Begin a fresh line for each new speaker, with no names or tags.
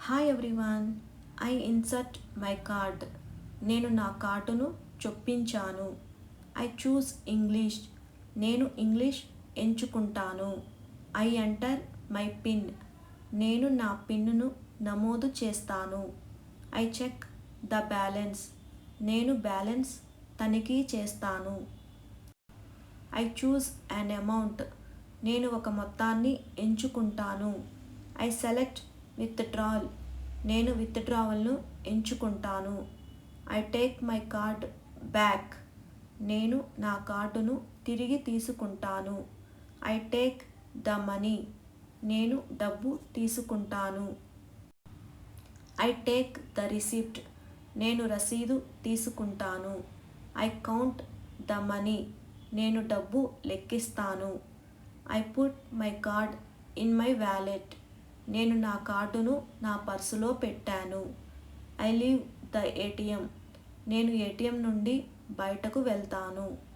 Hi everyone. I insert my card. నేను నా కార్డును చొప్పించాను. I choose English. నేను ఇంగ్లీష్ ఎంచుకుంటాను. I enter my PIN. నేను నా పిన్నును నమోదు చేస్తాను. I check the balance. నేను బ్యాలెన్స్ తనిఖీ చేస్తాను. I choose an amount. నేను ఒక మొత్తాన్ని ఎంచుకుంటాను. I select withdrawal. నేను విత్డ్రావల్ను ఎంచుకుంటాను. I take my card back. నేను నా కార్డును తిరిగి తీసుకుంటాను. I take the money. నేను డబ్బు తీసుకుంటాను. I take the receipt. నేను రసీదు తీసుకుంటాను. I count the money. నేను డబ్బు లెక్కిస్తాను. I put my card in my wallet. నేను నా కార్డును నా పర్సులో పెట్టాను. I leave the ATM. నేను ఏటీఎం నుండి బయటకు వెళ్తాను.